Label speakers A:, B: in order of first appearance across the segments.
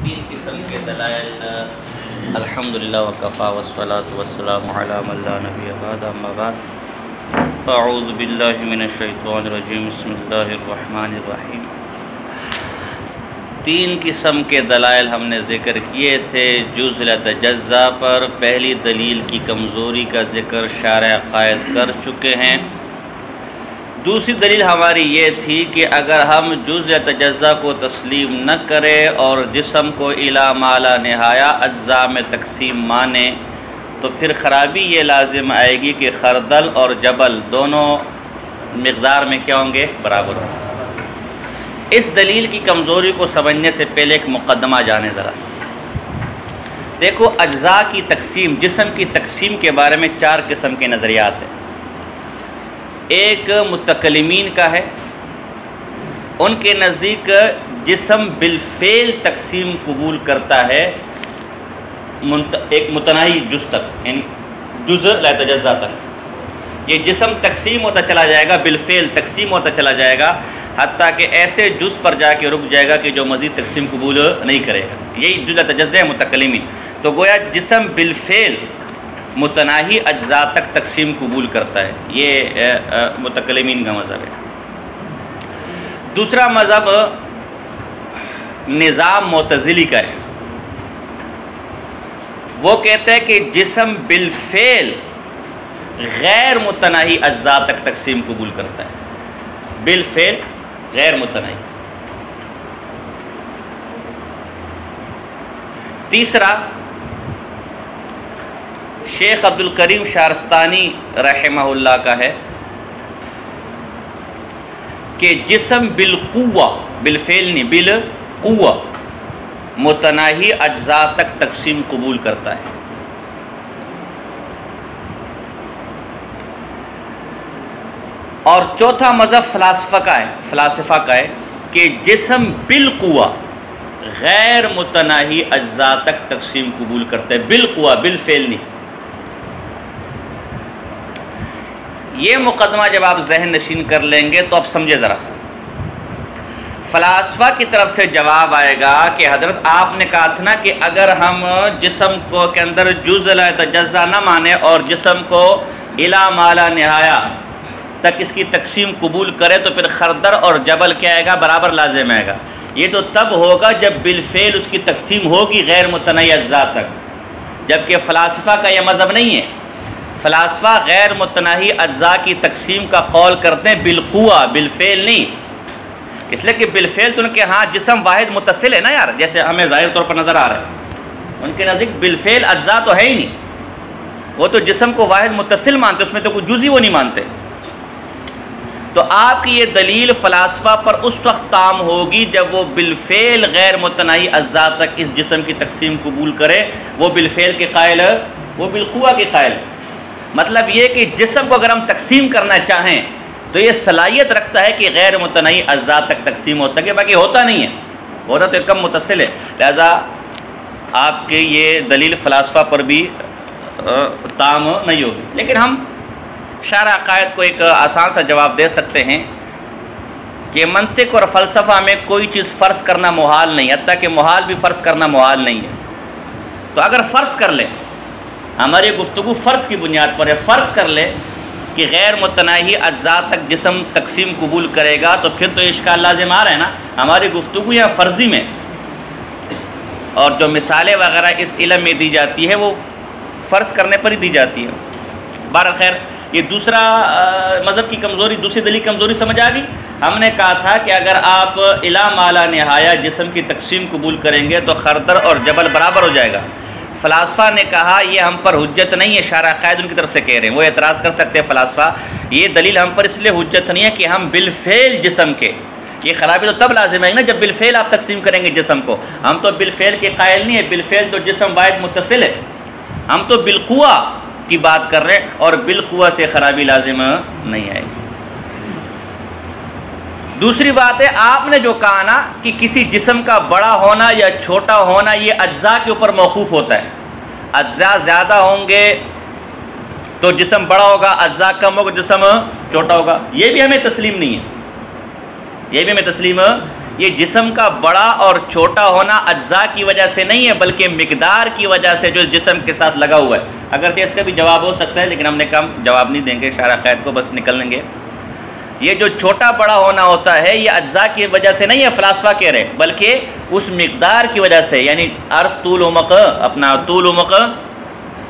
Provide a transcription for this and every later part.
A: تین قسم کے دلائل الحمدللہ وکفا والصلاۃ والسلام علی من لا نبی بعد اما بعد اعوذ باللہ من الشیطان الرجیم بسم اللہ الرحمن الرحیم۔ تین قسم کے دلائل ہم نے ذکر کیے تھے جز لا تجزا پر۔ پہلی دلیل کی کمزوری کا ذکر شارح قائد کر چکے ہیں۔ دوسری دلیل ہماری یہ تھی کہ اگر ہم جز یا تجزا کو تسلیم نہ کریں اور جسم کو الی ما لا نہایہ اجزاء میں تقسیم مانیں تو پھر خرابی یہ لازم آئے گی کہ خردل اور جبل دونوں مقدار میں کیا ہوں گے؟ برابر ہوں۔ اس دلیل کی کمزوری کو سمجھنے سے پہلے ایک مقدمہ جانے ذرا۔ دیکھو، اجزاء کی تقسیم، جسم کی تقسیم کے بارے میں چار قسم کے نظریات ہیں۔ ایک متکلمین کا ہے، ان کے نزدیک جسم بالفعل تقسیم قبول کرتا ہے ایک متناہی جز تک، یعنی جز لا تجزا تک۔ یہ جسم تقسیم ہوتا چلا جائے گا، بالفعل تقسیم ہوتا چلا جائے گا، حتیٰ کہ ایسے جز پر جا کے رک جائے گا کہ جو مزید تقسیم قبول نہیں کرے گا۔ یہی جز لا تجزا ہے متکلمین۔ تو گویا جسم بالفعل متناہی اجزاء تک تقسیم قبول کرتا ہے، یہ متکلمین کا مذہب ہے۔ دوسرا مذہب نظام معتزلی کا ہے، وہ کہتے ہیں کہ جسم بالفعل غیر متناہی اجزاء تک تقسیم قبول کرتا ہے، بالفعل غیر متناہی۔ تیسرا شیخ عبدالکریم شارستانی رحمہ اللہ کا ہے کہ جسم بالقوہ، بالفعل نہیں، بالقوہ متناہی اجزاء تک تقسیم قبول کرتا ہے۔ اور چوتھا مذہب فلاسفہ کا ہے کہ جسم بالقوہ غیر متناہی اجزاء تک تقسیم قبول کرتا ہے، بالقوہ، بالفعل نہیں۔ یہ مقدمہ جب آپ ذہن نشین کر لیں گے تو آپ سمجھے ذرا، فلاسفہ کی طرف سے جواب آئے گا کہ حضرت آپ نے کہا تھا نا کہ اگر ہم جسم کو کے اندر جز لا تجزا نہ مانے اور جسم کو الی ما لا نہایہ تک اس کی تقسیم قبول کرے تو پھر خردر اور جبل کیا آئے گا؟ برابر لازم آئے گا۔ یہ تو تب ہوگا جب بالفعل اس کی تقسیم ہوگی غیر متناہی اجزاء تک، جبکہ فلاسفہ کا یہ مذہب نہیں ہے۔ فلاسفہ غیر متناہی اجزاء کی تقسیم کا قول کرتے ہیں بالقوہ، بالفعل نہیں۔ اس لیے کہ بالفعل تو ان کے ہاں جسم واحد متصل ہے نا یار، جیسے ہمیں ظاہر طور پر نظر آ رہا ہے، ان کے نزدیک بالفعل اجزاء تو ہے ہی نہیں، وہ تو جسم کو واحد متصل مانتے، اس میں تو کوئی جزئی وہ نہیں مانتے۔ تو آپ کی یہ دلیل فلاسفہ پر اس وقت تام ہوگی جب وہ بالفعل غیر متناہی اجزاء تک اس جسم کی تقسیم قبول کرے، وہ بالفعل کے قائل ہے، وہ بالقوہ کے قائل ہے۔ مطلب یہ کہ جسم کو اگر ہم تقسیم کرنا چاہیں تو یہ صلاحیت رکھتا ہے کہ غیر متناہی اجزاء تک تقسیم ہو سکے، باقی ہوتا نہیں ہے، ہوتا تو کم متصل ہے۔ لہذا آپ کے یہ دلیل فلاسفہ پر بھی تام نہیں ہوگی۔ لیکن ہم شارح عقائد کو ایک آسان سا جواب دے سکتے ہیں کہ منطق اور فلسفہ میں کوئی چیز فرض کرنا محال نہیں، حتیٰ کہ محال بھی فرض کرنا محال نہیں ہے۔ تو اگر فرض کر لیں، ہماری گفتگو فرض کی بنیاد پر ہے، فرض کر لے کہ غیر متناہی اجزاء تک جسم تقسیم قبول کرے گا تو پھر تو اشکال لازم آ رہا ہے نا، ہماری گفتگو یہاں فرضی میں، اور جو مثالیں وغیرہ اس علم میں دی جاتی ہے وہ فرض کرنے پر ہی دی جاتی ہے۔ بہرخیر یہ دوسرا مذہب کی کمزوری، دوسری دلیل کمزوری سمجھ آ گئی۔ ہم نے کہا تھا کہ اگر آپ الی ما لا نہایہ جسم کی تقسیم قبول کریں گے تو خردر اور جبل برابر ہو جائے گا۔ فلاسفہ نے کہا یہ ہم پر حجت نہیں ہے، شارح عقائد ان کی طرف سے کہہ رہے ہیں، وہ اعتراض کر سکتے ہیں فلاسفہ، یہ دلیل ہم پر اس لیے حجت نہیں ہے کہ ہم بالفعل جسم کے، یہ خرابی تو تب لازم ہے نا جب بالفعل آپ تقسیم کریں گے جسم کو، ہم تو بالفعل کے قائل نہیں ہے، بالفعل تو جسم واحد متصل ہے، ہم تو بالقوہ کی بات کر رہے ہیں اور بالقوہ سے خرابی لازم نہیں آئے گی۔ دوسری بات ہے، آپ نے جو کہا نا کہ کسی جسم کا بڑا ہونا یا چھوٹا ہونا یہ اجزاء کے اوپر موقوف ہوتا ہے، اجزاء زیادہ ہوں گے تو جسم بڑا ہوگا، اجزاء کم ہوگا جسم چھوٹا ہوگا، یہ بھی ہمیں تسلیم نہیں ہے، یہ بھی ہمیں تسلیم یہ جسم کا بڑا اور چھوٹا ہونا اجزاء کی وجہ سے نہیں ہے بلکہ مقدار کی وجہ سے جو جسم کے ساتھ لگا ہوا ہے. اگرچہ اس کا بھی جواب ہو سکتا ہے لیکن ہم نے کم جواب نہیں دیں گے، شارح قید کو بس نکل لیں گے. یہ جو چھوٹا بڑا ہونا ہوتا ہے یہ اجزاء کی وجہ سے نہیں ہے فلاسفہ کہہ رہے، بلکہ اس مقدار کی وجہ سے، یعنی عرض طول عمق، اپنا طول عمق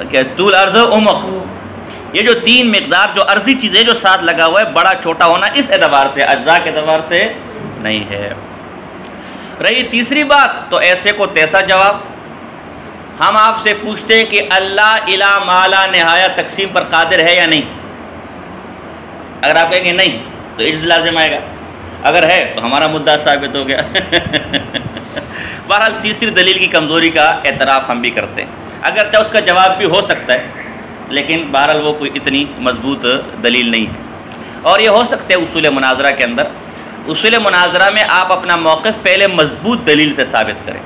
A: کیا، طول عرض عمق، یہ جو تین مقدار جو عرضی چیزیں جو ساتھ لگا ہوا ہے، بڑا چھوٹا ہونا اس اعتبار سے، اجزاء کے اعتبار سے نہیں ہے. رہی تیسری بات تو ایسے کو تیسا جواب. ہم آپ سے پوچھتے ہیں کہ اللہ الی ما لا نہایہ تقسیم پر قادر ہے یا نہیں؟ اگر آپ کہیں گے نہیں تو عجز لازم آئے گا، اگر ہے تو ہمارا مدعا ثابت ہو گیا. بہرحال تیسری دلیل کی کمزوری کا اعتراف ہم بھی کرتے ہیں، اگرچہ اس کا جواب بھی ہو سکتا ہے لیکن بہرحال وہ کوئی اتنی مضبوط دلیل نہیں ہے. اور یہ ہو سکتا ہے اصول مناظرہ کے اندر، اصول مناظرہ میں آپ اپنا موقف پہلے مضبوط دلیل سے ثابت کریں،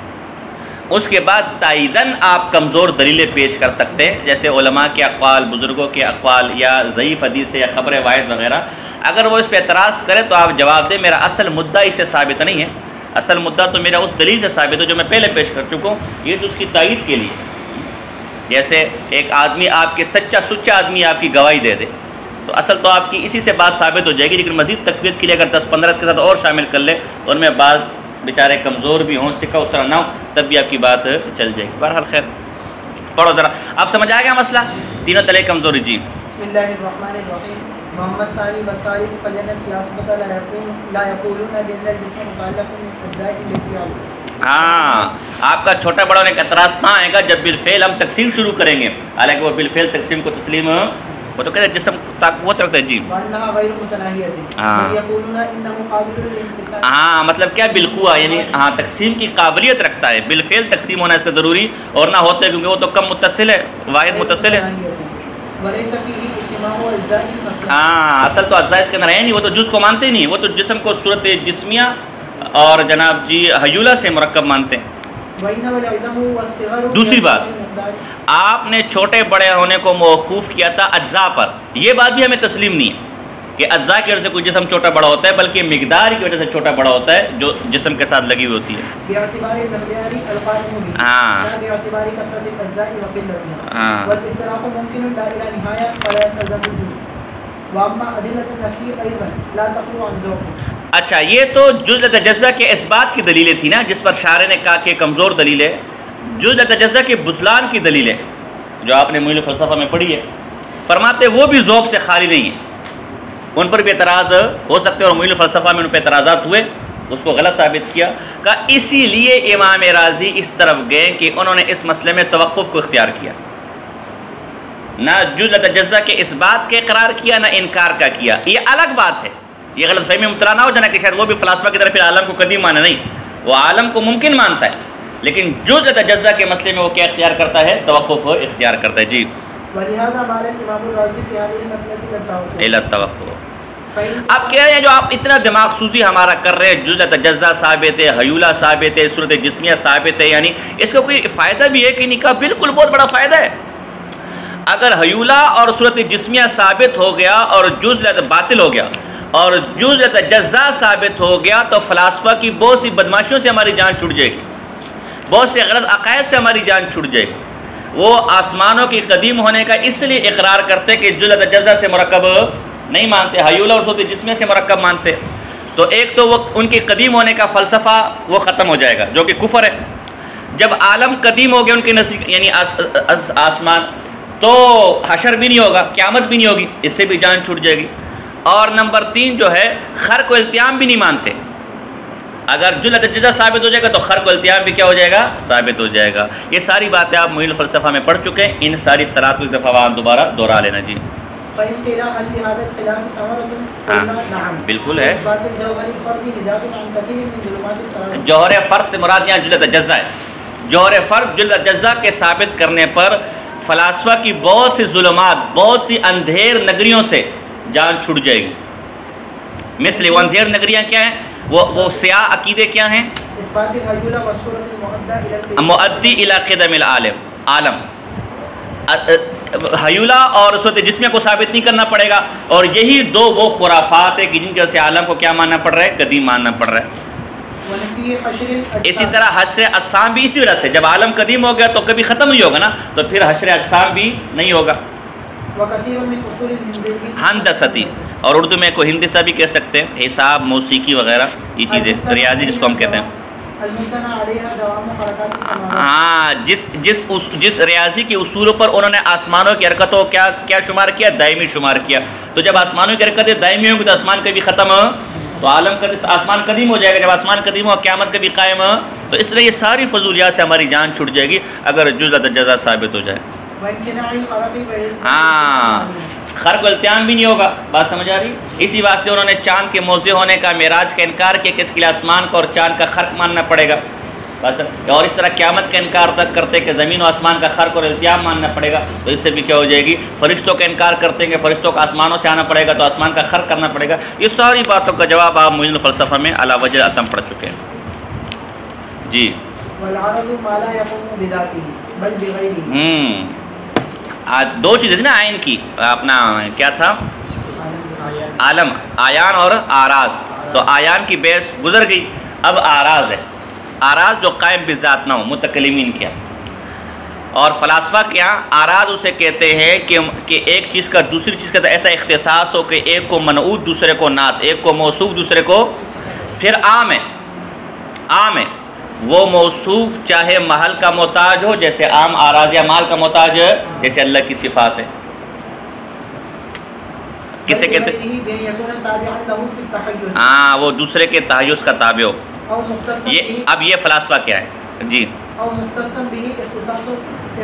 A: اس کے بعد تائیداً آپ کمزور دلیلیں پیش کر سکتے ہیں، جیسے علماء کے اقوال، بزرگوں کے اقوال یا ضعیف حدیث یا خبر واحد وغیرہ. اگر وہ اس پہ اعتراض کرے تو آپ جواب دیں میرا اصل مدعا اس سے ثابت نہیں ہے، اصل مدعا تو میرا اس دلیل سے ثابت ہے جو میں پہلے پیش کر چکا ہوں، یہ تو اس کی تائید کے لیے. جیسے ایک آدمی آپ کے سچا آدمی آپ کی گواہی دے دے تو اصل تو آپ کی اسی سے بات ثابت ہو جائے گی، لیکن مزید تقویت کے لیے اگر 10-15 اس کے ساتھ اور شامل کر لے تو ان میں بعض بیچارے کمزور بھی ہوں، سکہ اس طرح نہ ہو، تب بھی آپ کی بات چل جائے گی. بہرحال خیر پڑھو ذرا، آپ سمجھ آئے گا مسئلہ؟ تینوں تلے کمزوری. جی
B: بسم اللہ الرحمن الرحیم. محمد ثانی بصاری فلن الفلاسفہ لا یقولون بان الجسم مکلف من اجزاء بالفعل.
A: ہاں، آپ کا چھوٹا بڑا ہونے کا اعتراض نہ آئے گا جب بالفعل ہم تقسیم شروع کریں گے، حالانکہ وہ بالفعل تقسیم کو تسلیم وہ تو کہتے ہیں جسم قوت رکھتا ہے. جی ہاں مطلب کیا بالقوہ، یعنی ہاں تقسیم کی قابلیت رکھتا ہے، بالفعل تقسیم ہونا اس کا ضروری اور نہ ہوتا ہے کیونکہ وہ تو کم متصل ہے، واحد متصل ہے. ہاں اصل تو اجزاء اس کے اندر ہے نہیں، وہ تو جز کو مانتے ہی نہیں، وہ تو جسم کو صورت جسمیہ اور جناب جی حیولہ سے مرکب مانتے ہیں. دوسری بات، آپ نے چھوٹے بڑے ہونے کو موقوف کیا تھا اجزاء پر، یہ بات بھی ہمیں تسلیم نہیں ہے کہ اجزاء کی وجہ سے کوئی جسم چھوٹا بڑا ہوتا ہے، بلکہ مقدار کی وجہ سے چھوٹا بڑا ہوتا ہے جو جسم کے ساتھ لگی ہوئی ہوتی ہے. ہاں اچھا، یہ تو جزء تجزیہ کے اثبات کی دلیلیں تھی نا، جس پر شارح نے کہا کہ کمزور دلیل ہے. جزء تجزیہ کے بطلان کی دلیل ہے جو آپ نے معین الفلسفہ میں پڑھی ہے، فرماتے وہ بھی ذوف سے خالی نہیں ہے، ان پر بھی اعتراض ہو سکتے اور معین الفلسفہ میں ان پہ اعتراضات ہوئے، اس کو غلط ثابت کیا. کہ اسی لیے امام رازی اس طرف گئے کہ انہوں نے اس مسئلے میں توقف کو اختیار کیا، نہ جزء تجزیہ کے اثبات کے اقرار کیا نہ انکار کا کیا. یہ الگ بات ہے، یہ غلط فہمی مبتلا نہ ہو جانا کہ شاید وہ بھی فلاسفہ کی طرف عالم کو قدیم مانا، نہیں، وہ عالم کو ممکن مانتا ہے لیکن جزء تجزیہ کے مسئلے میں وہ کیا اختیار کرتا ہے؟ توقف اختیار کرتا ہے. جی اب کیا ہے جو آپ اتنا دماغ سوزی ہمارا کر رہے ہیں، جزء تجزیہ ثابت ہے، حیولہ ثابت ہے، صورت جسمیہ ثابت ہے، یعنی اس کا کوئی فائدہ بھی ہے کہ نہیں؟ کا بالکل بہت بڑا فائدہ ہے. اگر حیولہ اور صورت جسمیہ ثابت ہو گیا اور جزء باطل ہو گیا اور جزء تجزیہ ثابت ہو گیا تو فلاسفہ کی بہت سی بدماشیوں سے ہماری جان چھوٹ جائے گی، بہت سے غلط عقائد سے ہماری جان چھوٹ جائے گی. وہ آسمانوں کی قدیم ہونے کا اس لیے اقرار کرتے کہ جزء تجزیہ سے مرکب نہیں مانتے، حیولہ اور صورت جسمیہ سے مرکب مانتے، تو ایک تو وہ ان کی قدیم ہونے کا فلسفہ وہ ختم ہو جائے گا جو کہ کفر ہے. جب عالم قدیم ہو گیا ان کے نزدیک یعنی آسمان، تو حشر بھی نہیں ہوگا، قیامت بھی نہیں ہوگی، اس سے بھی جان چھوٹ جائے گی. اور نمبر 3 جو ہے خرق و التیام بھی نہیں مانتے. اگر جزء تجزیہ ثابت ہو جائے گا تو خرق و التیام بھی کیا ہو جائے گا؟ ثابت ہو جائے گا. یہ ساری باتیں آپ معین الفلسفہ میں پڑھ چکے ہیں، ان ساری اصطلاحات کو ایک دفعہ وہاں دوبارہ دوہرا لینا. جی ہاں بالکل ہے. جوہر فرد سے مراد یہاں جزء تجزیہ ہے. جوہر فرد جزء تجزیہ کے ثابت کرنے پر فلاسفہ کی بہت سی ظلمات، بہت سی اندھیر نگریوں سے جان چھوٹ جائے گی. مثل وہ اندھیر نگریاں کیا ہیں؟ وہ سیاہ عقیدے کیا ہیں؟ مؤدی الی قدم العالم، حیولہ اور صورت جسمیہ کو ثابت نہیں کرنا پڑے گا، اور یہی دو وہ خرافات ہے کہ جن کی وجہ سے عالم کو کیا ماننا پڑ رہا ہے؟ قدیم ماننا پڑ رہا ہے.
B: ونفی حشر الاجسام،
A: اسی طرح حشر اجسام بھی اسی وجہ سے، جب عالم قدیم ہو گیا تو کبھی ختم نہیں ہوگا نا، تو پھر حشر اجسام بھی نہیں ہوگا۔
B: وکثیر من اصول
A: ہندستی، اور اردو میں کو ہندسہ بھی کہہ سکتے ہیں، حساب، موسیقی وغیرہ، یہ چیزیں ریاضی جس کو ہم کہتے ہیں۔
B: الممتنع علیہا دوام حرکات السماوات،
A: ہاں، جس ریاضی کے اصولوں پر انہوں نے آسمانوں کی حرکتوں کیا شمار کیا؟ دائمی شمار کیا۔ تو جب آسمانوں کی حرکتیں دائمی ہوں گی تو آسمان کبھی ختم ہو تو عالم کا آسمان قدیم ہو جائے گا، جب آسمان قدیم ہو قیامت کبھی قائم ہو، تو اس لیے یہ ساری فضولیات سے ہماری جان چھوٹ جائے گی اگر جزء جزا ثابت ہو جائے۔
B: وامتناع الخرق والالتهام،
A: ہاں، خرق و التیام بھی نہیں ہوگا، بات سمجھ آ رہی؟ اسی واسطے انہوں نے چاند کے موضع ہونے کا، معراج کا انکار کیا کہ اس کے لیے آسمان کو اور چاند کا خرق ماننا پڑے گا، اور اس طرح قیامت کا انکار تک کرتے کہ زمین و آسمان کا خرق اور التیام ماننا پڑے گا، تو اس سے بھی کیا ہو جائے گی؟ فرشتوں کا انکار کرتے ہیں کہ فرشتوں کا آسمانوں سے آنا پڑے گا تو آسمان کا خرق کرنا پڑے گا۔ یہ ساری باتوں کا جواب آپ معین الفلسفہ میں علی وجہ اتم پڑھ چکے ہیں۔ جی،
B: والعرض ما لا يقوم بذاته بل بغيره،
A: دو چیزیں تھیں نا آئین کی، اپنا کیا تھا؟ عالم، آیان اور آراز۔ تو آیان کی بحث گزر گئی، اب آراز ہے، آراز جو قائم بذات نہ ہو، متکلمین کیا اور فلاسفہ کیا آراز اسے کہتے ہیں کہ ایک چیز کا دوسری چیز کا ایسا اختصاص ہو کہ ایک کو منعوت دوسرے کو نعت، ایک کو موصوف دوسرے کو، پھر عام ہے وہ موصوف چاہے محل کا محتاج ہو جیسے عام آراز، یا مال کا محتاج جیسے اللہ کی صفات ہے۔ کسے کہتے ہیں؟ ہاں، وہ دوسرے کے تحیز کا تابع ہو۔ اب یہ فلاسفہ کیا ہے؟ جی،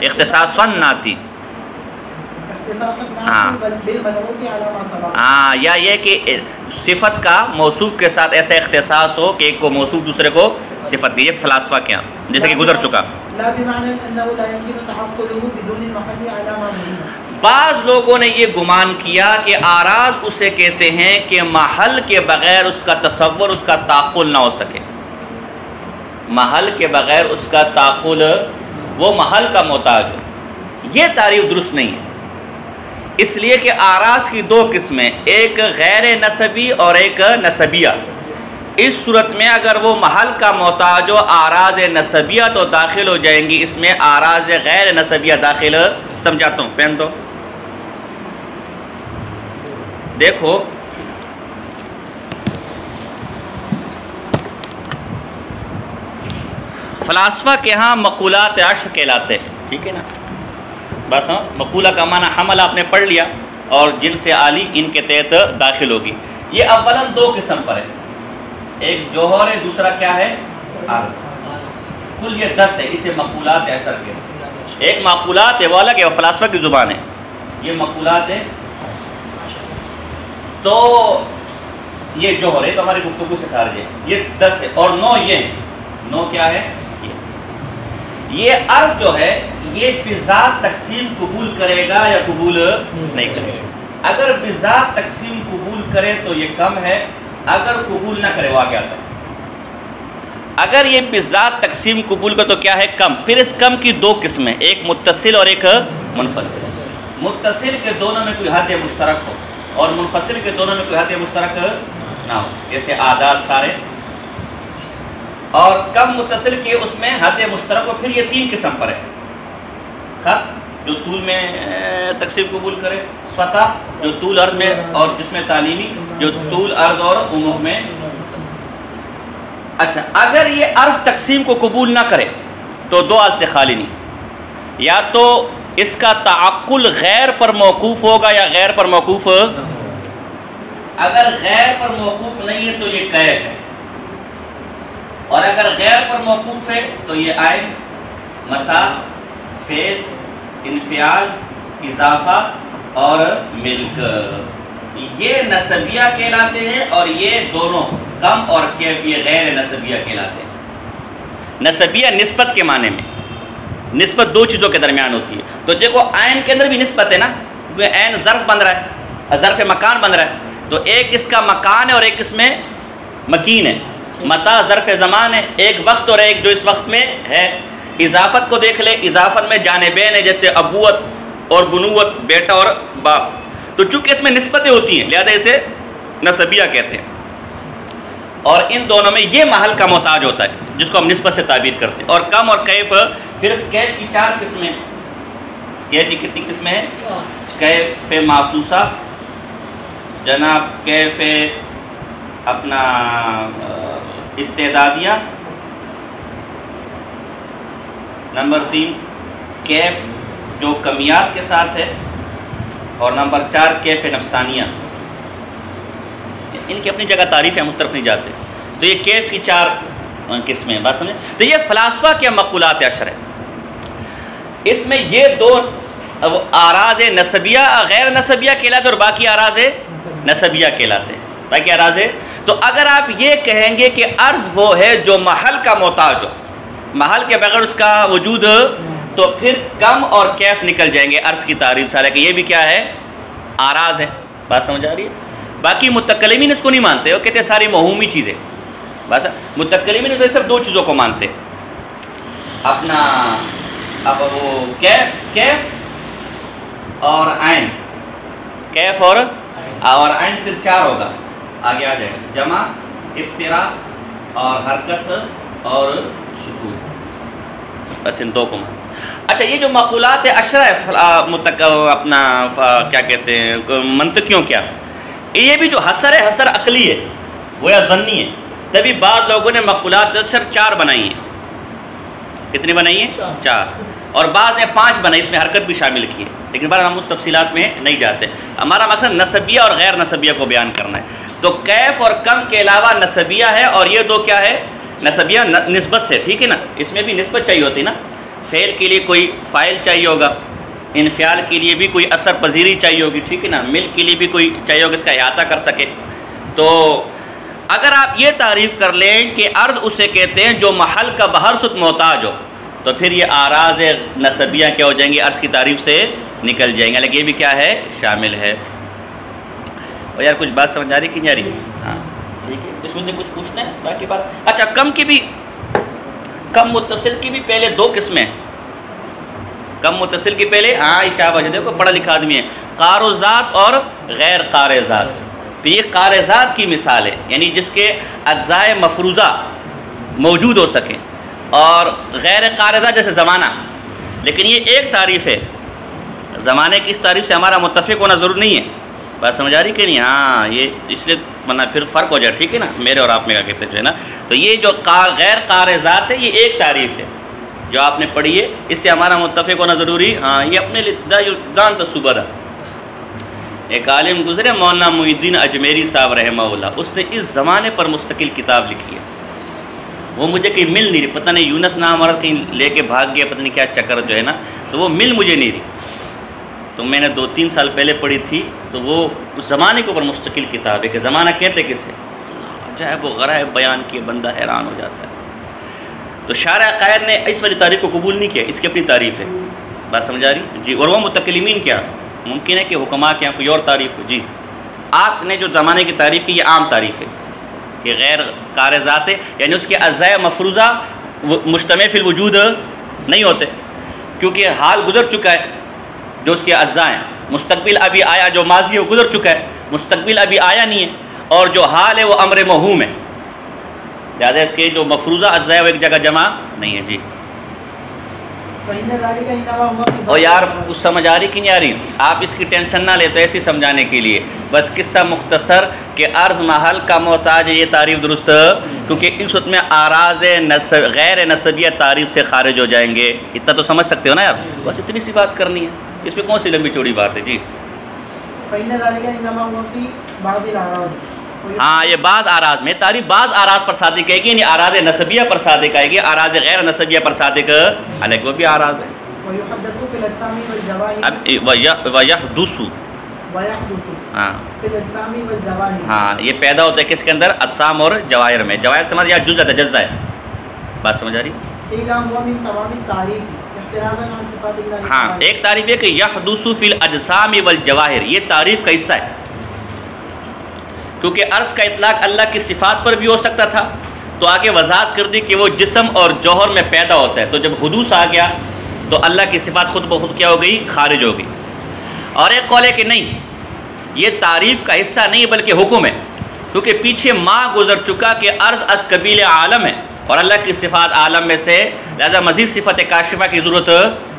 A: اختصاص نعتی، ہاں، یا یہ کہ صفت کا موصوف کے ساتھ ایسا اختصاص ہو کہ ایک کو موصوف دوسرے کو صفت کی، یہ فلاسفہ کیا جیسے کہ گزر چکا۔ بعض لوگوں نے یہ گمان کیا کہ آراز اسے کہتے ہیں کہ محل کے بغیر اس کا تصور، اس کا تعقل نہ ہو سکے، محل کے بغیر اس کا تعقل، وہ محل کا محتاج ہو۔ یہ تعریف درست نہیں ہے، اس لیے کہ آراز کی دو قسمیں، ایک غیر نسبی اور ایک نسبیہ۔ اس صورت میں اگر وہ محل کا محتاج ہو آراز نسبیہ تو داخل ہو جائیں گی، اس میں آراز غیر نسبیہ داخل، سمجھاتا ہوں، پہن دو، دیکھو فلاسفہ کے ہاں مقولات عشر کہلاتے ہیں، ٹھیک ہے نا، بس ہاں، مقولہ کا معنی حمل آپ نے پڑھ لیا اور جن سے عالی ان کے تحت داخل ہوگی۔ یہ اولاً دو قسم پر ہے، ایک جوہر ہے، دوسرا کیا ہے؟ عرض۔ کل یہ 10 ہے، اسے مقولات عشر کے، ایک معقولات ہے وہ الگ ہے، وہ فلاسفہ کی زبان ہے، یہ مقولات ہے، تو یہ جوہر ہے، تو ہماری گفتگو سے خارج ہے، یہ 10 ہے، اور 9 یہ ہے، 9 کیا ہے؟ یہ عرض جو ہے یہ بذات تقسیم قبول کرے گا یا قبول نہیں کرے گا؟ اگر بذات تقسیم قبول کرے تو یہ کم ہے، اگر قبول نہ کرے وہ آگے آتا ہے۔ اگر یہ بذات تقسیم قبول کرے تو کیا ہے؟ کم۔ پھر اس کم کی دو قسمیں، ایک متصل اور ایک منفصل۔ متصل کے دونوں میں کوئی حد مشترک ہو اور منفصل کے دونوں میں کوئی حد مشترک نہ ہو، جیسے اعداد سارے، اور کم متصل کے اس میں حد مشترک ہو۔ پھر یہ 3 قسم پر ہے، خط جو طول میں تقسیم قبول کرے، سطح جو طول عرض میں، اور جس میں تعلیمی جو طول عرض اور عمق میں۔ اچھا، اگر یہ عرض تقسیم کو قبول نہ کرے تو 2 حال سے خالی نہیں، یا تو اس کا تعقل غیر پر موقوف ہوگا یا غیر پر موقوف، اگر غیر پر موقوف نہیں ہے تو یہ کیف ہے، اور اگر غیر پر موقوف ہے تو یہ عین، متاع، فعل، انفعال، اضافہ اور ملک، یہ نسبیہ کہلاتے ہیں، اور یہ دونوں کم اور کیف یہ غیر نسبیہ کہلاتے ہیں۔ نسبیہ نسبت کے معنی میں، نسبت 2 چیزوں کے درمیان ہوتی ہے، تو دیکھو عین کے اندر بھی نسبت ہے نا، کیونکہ عین ظرف بن رہا ہے، ظرف مکان بن رہا ہے، تو ایک اس کا مکان ہے اور ایک اس میں مکین ہے۔ متاع ظرف زمان ہے، ایک وقت اور ایک جو اس وقت میں ہے۔ اضافت کو دیکھ لے، اضافت میں جانبین ہے، جیسے ابوت اور بنوت، بیٹا اور باپ، تو چونکہ اس میں نسبتیں ہوتی ہیں لہذا اسے نسبیہ کہتے ہیں۔ اور ان دونوں میں یہ محل کا محتاج ہوتا ہے جس کو ہم نسبت سے تعبیر کرتے ہیں. اور کم اور کیف، پھر اس کیف کی 4 قسمیں. کیف کی کتنی قسمیں ہیں؟ کیف محسوسہ جناب، کیف اپنا استعدادیہ، نمبر 3 کیف جو کمیات کے ساتھ ہے، اور نمبر 4 کیف نفسانیہ. ان کی اپنی جگہ تعریف ہے، ہم اس طرف نہیں جاتے. تو یہ کیف کی 4 قسمیں، بات سمجھیں. تو یہ فلاسفہ کے مقولات عشر ہے. اس میں یہ 2 آراز نسبیہ غیر نسبیہ کہلاتے اور باقی آراز نسبیہ کہلاتے ہیں. باقی آراز ہے. تو اگر آپ یہ کہیں گے کہ عرض وہ ہے جو محل کا محتاج ہو، محل کے بغیر اس کا وجود، تو پھر کم اور کیف نکل جائیں گے عرض کی تعریف سارے کہ یہ بھی کیا ہے؟ آراز ہے. بات سمجھ آ رہی ہے؟ باقی متکلمین اس کو نہیں مانتے، وہ کہتے ہیں ساری موہومی چیزیں. بس متکلمین اس میں صرف 2 چیزوں کو مانتے، اپنا اب وہ کیف اور عین. کیف اور عین پھر 4 ہوگا، آگے آ جائے گا. جمع، افتراق اور حرکت اور سکون. بس ان 2 کو مان. اچھا، یہ جو مقولات عشرہ ہے اپنا کیا کہتے ہیں منطقیوں، کیا یہ بھی جو حسر ہے، حسر عقلی ہے وہ یا ظنی ہے. تبھی بعض لوگوں نے مقولات عشر 4 بنائی ہیں. کتنی بنائی ہیں؟ 4. اور بعض نے 5 بنائی، اس میں حرکت بھی شامل کی ہے. لیکن بہرحال ہم اس تفصیلات میں نہیں جاتے. ہمارا مقصد نسبیہ اور غیر نسبیہ کو بیان کرنا ہے. تو کیف اور کم کے علاوہ نسبیہ ہے، اور یہ 2 کیا ہے؟ نسبیہ نسبت سے. ٹھیک ہے نا؟ اس میں بھی نسبت چاہیے ہوتی نا. فعل کے لیے کوئی فاعل چاہیے ہوگا، انفعال کے لیے بھی کوئی اثر پذیری چاہیے ہوگی. ٹھیک ہے نا؟ مل کے لیے بھی کوئی چاہیے ہوگا اس کا احاطہ کر سکے. تو اگر آپ یہ تعریف کر لیں کہ عرض اسے کہتے ہیں جو محل کا بہر ست محتاج ہو، تو پھر یہ آراز نسبیہ کیا ہو جائیں گے؟ عرض کی تعریف سے نکل جائیں گے. لیکن یہ بھی کیا ہے؟ شامل ہے. اور یار کچھ بات سمجھ آ رہی کہ نہیں آ رہی؟ ہاں ٹھیک ہے. اس میں سے کچھ پوچھنا ہے باقی بات. اچھا، کم کی بھی، کم متصل کی بھی پہلے 2 قسمیں. کم متصل کی پہلے، ہاں یہ کیا وجہ؟ دیکھو پڑھا لکھا آدمی ہے. قار ذات اور غیر قار ذات. تو یہ قار ذات کی مثال ہے، یعنی جس کے اجزائے مفروضہ موجود ہو سکیں، اور غیر قار ذات جیسے زمانہ. لیکن یہ ایک تعریف ہے. زمانے کی اس تعریف سے ہمارا متفق ہونا ضرور نہیں ہے. بات سمجھ آ رہی کہ نہیں؟ ہاں، یہ اس لیے ورنہ پھر فرق ہو جائے. ٹھیک ہے نا؟ میرے اور آپ میں کیا کہتے ہیں جو ہے نا. تو یہ جو غیر قار ذات ہے، یہ ایک تعریف ہے جو آپ نے پڑھی ہے. اس سے ہمارا متفق ہونا ضروری. ہاں، یہ اپنے دان تصور ہے. ایک عالم گزرے مولانا محی الدین اجمیری صاحب رحمہ اللہ، اس نے اس زمانے پر مستقل کتاب لکھی ہے. وہ مجھے کہیں مل نہیں رہی. پتہ نہیں یونس نام عورت کہیں لے کے بھاگ گیا، پتہ نہیں کیا چکر جو ہے نا. تو وہ مل مجھے نہیں رہی. تو میں نے 2-3 سال پہلے پڑھی تھی. تو وہ اس زمانے کے اوپر مستقل کتاب ہے کہ زمانہ کہتے کسے. عجائب و غرائب بیان کیے، بندہ حیران ہو جاتا ہے. تو شارع عقائد نے اس والی تعریف کو قبول نہیں کیا. اس کی اپنی تعریف ہے. بات سمجھ آ رہی جی؟ اور وہ متکلمین کیا، ممکن ہے کہ حکماء کے یہاں کوئی اور تعریف ہو. جی، آپ نے جو زمانے کی تعریف کی، یہ عام تعریف ہے کہ غیر قار ذات ہے، یعنی اس کے اجزاء مفروضہ مجتمع فی الوجود نہیں ہوتے، کیونکہ حال گزر چکا ہے جو اس کے اجزاء ہیں. مستقبل ابھی آیا، جو ماضی ہے وہ گزر چکا ہے. مستقبل ابھی آیا نہیں ہے، اور جو حال ہے وہ امر موہوم ہے. لہٰذا اس کے جو مفروضہ اجزاء ہے وہ ایک جگہ جمع نہیں ہے. جی، اور یار کچھ سمجھ آ رہی کہ نہیں آ رہی؟ آپ اس کی ٹینشن نہ لے. تو ایسے سمجھانے کے لیے بس قصہ مختصر کہ عرض محل کا محتاج ہے، یہ تعریف درست، کیونکہ اس وقت میں آراز غیر نسبیہ تعریف سے خارج ہو جائیں گے. اتنا تو سمجھ سکتے ہو نا یار؟ بس اتنی سی بات کرنی ہے. اس میں کون سی لمبی چوڑی بات ہے؟ جی ہاں، یہ بعض آراز میں تعریف بعض آراز پر صادق ہے گی، یعنی آراز نسبیہ پر صادق آئے گی، آراز غیر نسبیہ پر صادق علیہ وہ بھی آراز ہے. ہاں، یہ پیدا ہوتا ہے کس کے اندر؟ اجسام اور جواہر میں. جواہر سمجھ یا جزء تجزا ہے. بات سمجھ آ رہی؟ ہاں، ایک تعریف ہے کہ یحدث فی الاجسام والجواہر، یہ تعریف کا حصہ ہے، کیونکہ عرض کا اطلاق اللہ کی صفات پر بھی ہو سکتا تھا. تو آگے وضاحت کر دی کہ وہ جسم اور جوہر میں پیدا ہوتا ہے. تو جب حدوث آ گیا تو اللہ کی صفات خود بخود کیا ہو گئی؟ خارج ہو گئی. اور ایک قول ہے کہ نہیں، یہ تعریف کا حصہ نہیں بلکہ حکم ہے، کیونکہ پیچھے ما گزر چکا کہ عرض از قبیل عالم ہے اور اللہ کی صفات عالم میں سے، لہذا مزید صفت کاشفہ کی ضرورت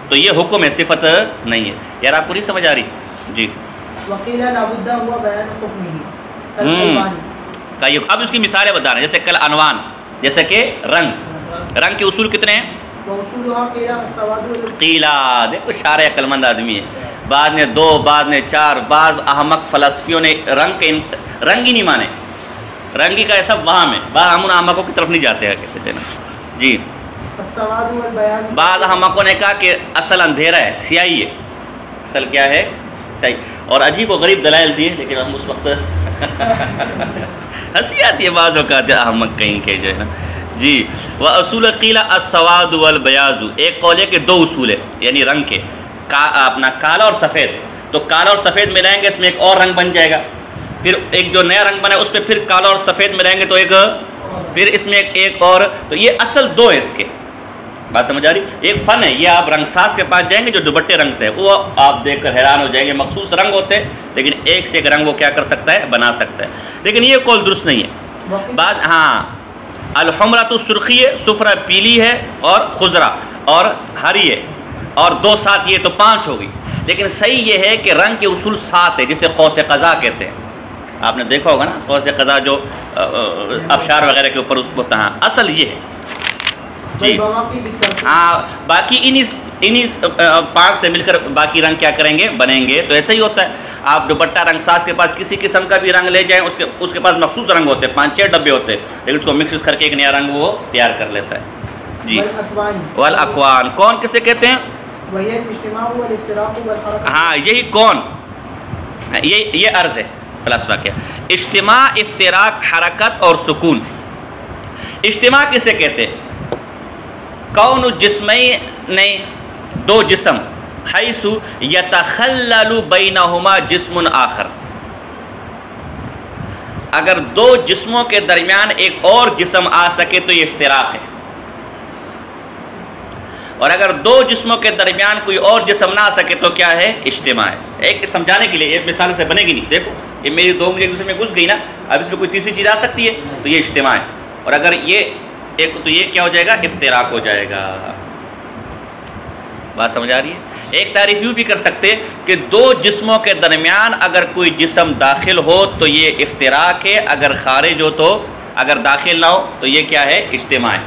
A: تو یہ حکم ہے، صفت نہیں ہے۔ یار آپ کو نہیں سمجھ آ رہی؟ جی
B: وقیل لابد ہوا بیان حکمہ،
A: اب اس کی مثالیں بتا رہے ہیں، جیسے کل عنوان، جیسے کہ رنگ کے اصول کتنے ہیں؟ قیلا، دیکھو شارع عقل مند آدمی ہے، بعد نے 2 بعد نے 4، بعض احمق فلسفیوں نے رنگ ہی نہیں مانے، رنگی کا ایسا وہم ہے، بعض ہم ان احمقوں کی طرف نہیں جاتے ہیں، کہتے تھے نا جی۔ بعض احمقوں نے کہا کہ اصل اندھیرا ہے، سیاہی ہے، اصل کیا ہے؟ سیاہی، اور عجیب و غریب دلائل دیے، لیکن ہم اس وقت ہنسی آتی ہے بعض اوقات احمق کہیں کہ جو ہے نا جی۔ وَأَصُولَ قِيلَ السَّوَادُ وَالْبَيَاضُ، ایک قول ہے کہ 2 اصول ہے، یعنی رنگ کے، اپنا کالا اور سفید، تو کالا اور سفید ملائیں گے اس میں ایک اور رنگ بن جائے گا، پھر ایک جو نیا رنگ بنا ہے اس میں پھر کالا اور سفید ملائیں گے تو ایک، پھر اس میں ایک اور، تو یہ اصل 2 ہے اس کے، بات سمجھ آ رہی؟ ایک فن ہے یہ، آپ رنگ ساز کے پاس جائیں گے جو دوپٹے رنگتے ہیں، وہ آپ دیکھ کر حیران ہو جائیں گے، مخصوص رنگ ہوتے ہیں لیکن ایک سے ایک رنگ وہ کیا کر سکتا ہے؟ بنا سکتا ہے، لیکن یہ قول درست نہیں ہے۔ بعد ہاں الحمرۃ سرخی ہے، صفرہ پیلی ہے، اور خضرہ اور ہری ہے، اور 2 ساتھ یہ تو 5 ہوگی، لیکن صحیح یہ ہے کہ رنگ کے اصول 7 ہے، جسے قوس قزح کہتے ہیں، آپ نے دیکھا ہوگا نا قوس قزح جو ابشار وغیرہ کے اوپر اس کو، ہاں اصل یہ ہے جی۔ ہاں باقی انہی 5 سے مل کر باقی رنگ کیا کریں گے؟ بنیں گے، تو ایسا ہی ہوتا ہے، آپ دوپٹہ رنگ ساز کے پاس کسی قسم کا بھی رنگ لے جائیں، اس کے پاس مخصوص رنگ ہوتے ہیں، 5-6 ڈبے ہوتے ہیں، لیکن اس کو مکس کر کے ایک نیا رنگ وہ تیار کر لیتا ہے جی۔ والاکوان، کون کسے کہتے ہیں؟ ہاں یہی کون، یہ عرض ہے فلسفہ کیا، اجتماع، افتراق، حرکت اور سکون۔ اجتماع کسے کہتے ہیں؟ کون جسمین، 2 جسم، حیث یتخلل بینہما جسم آخر، اگر 2 جسموں کے درمیان ایک اور جسم آ سکے تو یہ افتراق ہے، اور اگر 2 جسموں کے درمیان کوئی اور جسم نہ آ سکے تو کیا ہے؟ اجتماع ہے۔ ایک سمجھانے کے لیے، ایک مثال سے بنے گی نہیں، دیکھو یہ میری 2 انگلی ایک دوسرے میں گھس گئی نا، اب اس میں کوئی تیسری چیز آ سکتی ہے تو یہ اجتماع ہے، اور اگر یہ ایک تو یہ کیا ہو جائے گا؟ افتراق ہو جائے گا، بات سمجھ آ رہی ہے؟ ایک تعریف یوں بھی کر سکتے کہ 2 جسموں کے درمیان اگر کوئی جسم داخل ہو تو یہ افتراق ہے، اگر خارج ہو تو، اگر داخل نہ ہو تو یہ کیا ہے؟ اجتماع ہے۔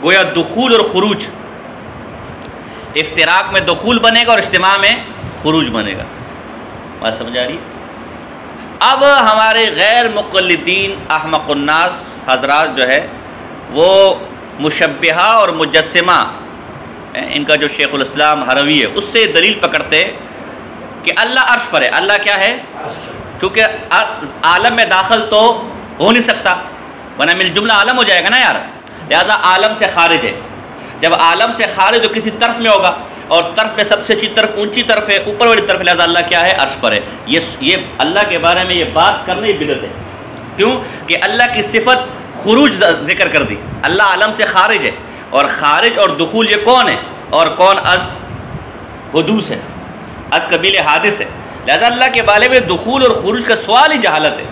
A: گویا دخول اور خروج، افتراق میں دخول بنے گا اور اجتماع میں خروج بنے گا، بات سمجھ آ رہی ہے؟ اب ہمارے غیر مقلدین احمق الناس حضرات جو ہے وہ مشبہہ اور مجسمہ، ان کا جو شیخ الاسلام ہروی ہے اس سے دلیل پکڑتے کہ اللہ عرش پر ہے۔ اللہ کیا ہے؟ کیونکہ عالم میں داخل تو ہو نہیں سکتا، ورنہ مل جملہ عالم ہو جائے گا نا یار، لہذا عالم سے خارج ہے، جب عالم سے خارج تو کسی طرف میں ہوگا، اور طرف میں سب سے اچھی طرف اونچی طرف ہے، اوپر والی طرف، لہذا اللہ کیا ہے؟ عرش پر ہے۔ یہ اللہ کے بارے میں یہ بات کرنا ہی بدعت ہے، کیوں کہ اللہ کی صفت خروج ذکر کر دی، اللہ عالم سے خارج ہے، اور خارج اور دخول یہ کون ہے؟ اور کون؟ از حدوث ہے، از قبیل حادث ہے، لہذا اللہ کے بارے میں دخول اور خروج کا سوال ہی جہالت ہے،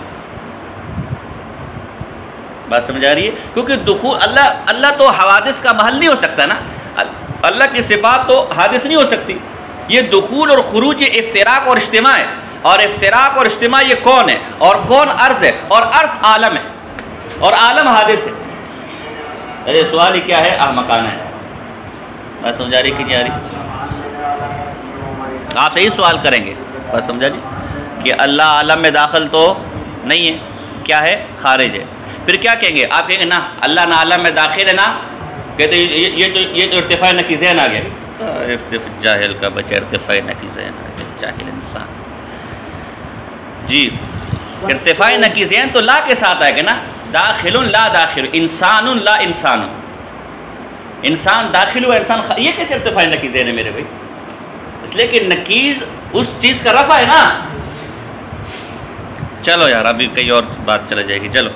A: بات سمجھ آ رہی ہے؟ کیونکہ دخول اللہ تو حوادث کا محل نہیں ہو سکتا نا، اللہ کی صفات تو حادث نہیں ہو سکتی، یہ دخول اور خروج یہ افتراق اور اجتماع ہے، اور افتراق اور اجتماع یہ کون ہے؟ اور کون؟ عرض ہے، اور عرض عالم ہے، اور عالم حادث ہے، ارے سوال ہی کیا ہے؟ احمقانہ ہے، بات سمجھا رہی کہ نہیں آ رہی؟ آپ صحیح سوال کریں گے، بات سمجھا جی، کہ اللہ عالم میں داخل تو نہیں ہے، کیا ہے؟ خارج ہے، پھر کیا کہیں گے؟ آپ کہیں گے نا اللہ نہ عالم میں داخل ہے نا، کہتے یہ تو ارتفاع نقیضین آ گیا، جاہل کا بچہ ارتفاع نقیضین آ گیا، جاہل انسان جی، ارتفاع نقیضین تو لا کے ساتھ آئے گا نا، داخل لا داخل، انسان لا انسان، انسان داخل ہوا انسان یہ کیسے ارتفاع نقیضین ہے میرے بھائی؟ اس لیے کہ نقیض اس چیز کا رفع ہے نا۔ چلو یار ابھی کئی اور بات چلا جائے گی، چلو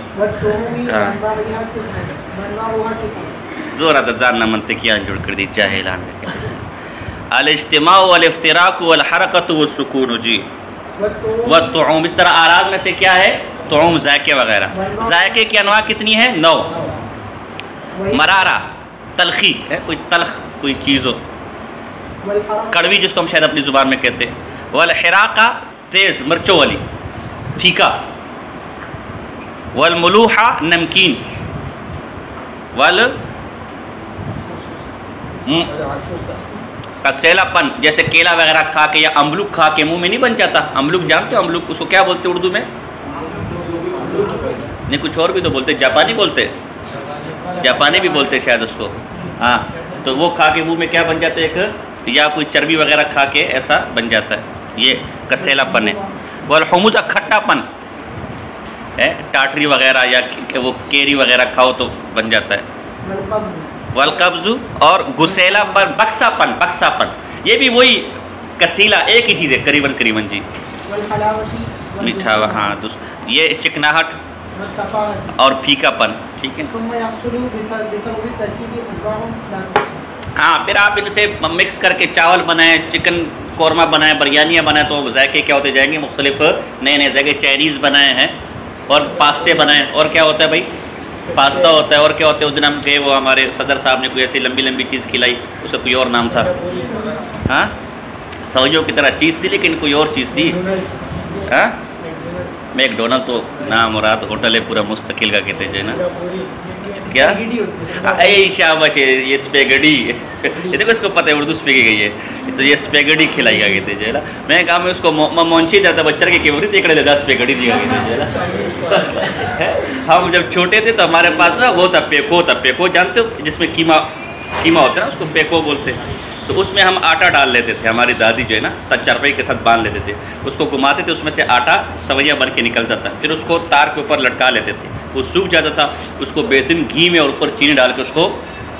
A: زور آتا جاننا منطقیاں جڑ کر دی جاہلان میں، الاجتماع والافتراق والحرکت والسکون جی، والطعوم، اس طرح آراز میں سے کیا ہے؟ طعوم ذائقے وغیرہ. ذائقے کی انواع کتنی ہیں؟ 9. مرارہ تلخی ہے، کوئی تلخ کوئی چیز ہو، کڑوی جس کو ہم شاید اپنی زبان میں کہتے ہیں. والحراقہ تیز مرچوں والی پھیکا. والملوحہ نمکین. کسیلا پن جیسے کیلا وغیرہ کھا کے یا املک کھا کے منہ میں نہیں بن جاتا. املک جانتے ہو؟ املک اس کو کیا بولتے اردو میں؟ نہیں کچھ اور بھی تو بولتے، جاپانی بولتے، جاپانی بھی بولتے شاید اس کو. ہاں تو وہ کھا کے منہ میں کیا بن جاتا ہے ایک، یا کوئی چربی وغیرہ کھا کے ایسا بن جاتا ہے، یہ کسیلا پن ہے. والحموضہ کھٹا پن ہے، ٹاٹری وغیرہ یا وہ کیری وغیرہ کھاؤ تو بن جاتا ہے. والقبض اور گسیلا پر بکسا پن، بکسا پن یہ بھی وہی کسیلا ایک ہی چیز ہے قریباً قریباً. جی میٹھا، ہاں یہ چکناہٹ اور پھیکا پن. ٹھیک ہے. ہاں پھر آپ ان سے مکس کر کے چاول بنائیں، چکن قورمہ بنائیں، بریانیاں بنائیں تو ذائقے کیا ہوتے جائیں گے، مختلف نئے نئے ذائقے. چائنیز بنائے ہیں اور پاستے بنائیں. اور کیا ہوتا ہے بھائی؟ پاستا ہوتا ہے. اور کیا ہوتا ہے؟ اس دن ہم گئے، وہ ہمارے صدر صاحب نے کوئی ایسی لمبی لمبی چیز کھلائی، اس کا کوئی اور نام تھا. ہاں سوجوں کی طرح چیز تھی لیکن کوئی اور چیز تھی. ہاں میک ڈونلڈ تو نام مراد ہوٹل ہے پورا مستقل کا کہتے جو ہے نا، کیا اے شاباش، یہ اسپیگڈی جیسے کو اس کو پتہ ہے اردو اسپیکی گئی ہے تو یہ اسپیگڈی کھلائی گا کہتے جو ہے نا. میں کہا میں اس کو مونچی جاتا بچر کے کیوری دیکھ رہے تھے اسپیگڈی دی گا کہتے جو ہے نا. ہم جب چھوٹے تھے تو ہمارے پاس نا وہ تھا پیکو تھا. پیکو جانتے ہو جس میں قیمہ ہوتا ہے نا، اس کو پیکو بولتے ہیں. تو اس میں ہم آٹا ڈال لیتے تھے. ہماری دادی جو ہے نا چرپائی کے ساتھ باندھ لیتے تھے، اس کو گھماتے تھے، اس میں سے آٹا سویاں بن کے نکلتا تھا. پھر اس کو تار کے اوپر لٹکا لیتے تھے، وہ سوکھ جاتا تھا. اس کو بہترین گھی میں اور اوپر چینی ڈال کے اس کو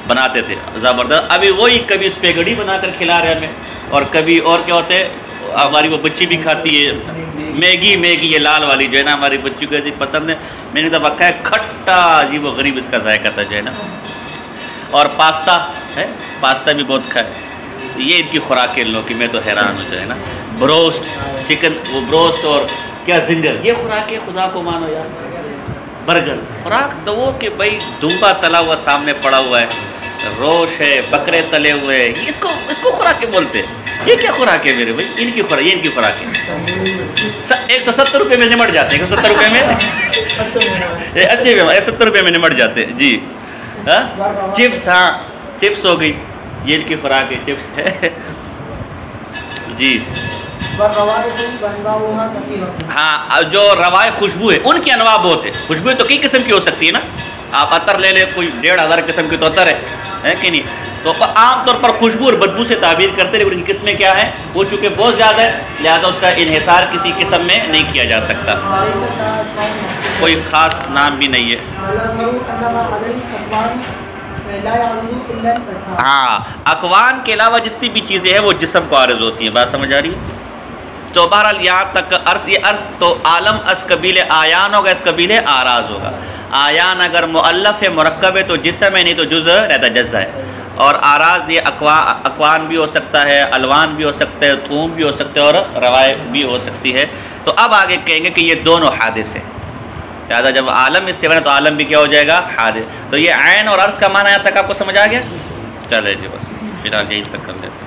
A: بناتے تھے زبردست. ابھی وہی کبھی اسپیگڈی بنا کر کھلا رہے ہمیں، اور کبھی اور کیا ہوتا ہے ہماری وہ بچی بھی کھاتی ہے میگی یہ لال والی جو ہے نا ہماری بچی کو ایسی پسند ہے. میں نے تو کھایا کھٹا عجیب و غریب اس کا ذائقہ تھا جو ہے نا. اور پاستا ہے، پاستا بھی بہت کھایا. یہ ان کی خوراک ہے ان لوگوں کی، میں تو حیران ہو جائے نا. بروسٹ چکن، وہ بروسٹ اور کیا زنگر، یہ خوراک ہے. خدا کو مانو یار. برگر خوراک تو وہ کہ بھائی دمبا تلا ہوا سامنے پڑا ہوا ہے، روش ہے، بکرے تلے ہوئے، اس کو خوراکیں بولتے ہیں. یہ کیا خوراک ہے میرے بھائی؟ ان کی خوراک، یہ ان کی خوراک ہے. 170 روپے میں نمٹ جاتے ہیں. 170 روپے میں اچھے 170 روپے میں نمٹ جاتے ہیں. جی چپس، ہاں چپس ہو گئی، یہ ان کی خوراک ہے، چپس ہے. جی ہاں جو روائے خوشبو ہے ان کی انواع بہت ہے. خوشبو تو کئی قسم کی ہو سکتی ہے نا. آپ عطر لے لیں، کوئی 1500 قسم کی تو عطر ہے کہ نہیں. تو عام طور پر خوشبو اور بدبو سے تعبیر کرتے ہیں، لیکن ان کی قسمیں کیا ہیں وہ چونکہ بہت زیادہ ہے لہذا اس کا انحصار کسی قسم میں نہیں کیا جا سکتا. کوئی خاص نام بھی نہیں ہے. ہاں اقوان کے علاوہ جتنی بھی چیزیں ہیں وہ جسم کو عارض ہوتی ہیں. بات سمجھ آ رہی ہے؟ تو بہرحال یہاں تک عرض، یہ عرض تو عالم از قبیل آیان ہوگا، اس قبیل آراز ہوگا. آیان اگر مؤلف ہے مرکب ہے تو جسم ہے، نہیں تو جزء رہتا جزء ہے. اور آراز یہ اقوان بھی ہو سکتا ہے، الوان بھی ہو سکتا ہے، تھوم بھی ہو سکتے ہیں، اور روائے بھی ہو سکتی ہے. تو اب آگے کہیں گے کہ یہ دونوں حادث ہیں، لہٰذا جب عالم اس سے بنے تو عالم بھی کیا ہو جائے گا؟ حادث. تو یہ عین اور عرض کا معنی یہاں تک آپ کو سمجھ آ گیا؟ چلے جی بس فی الحال یہیں تک کر لیتے ہیں.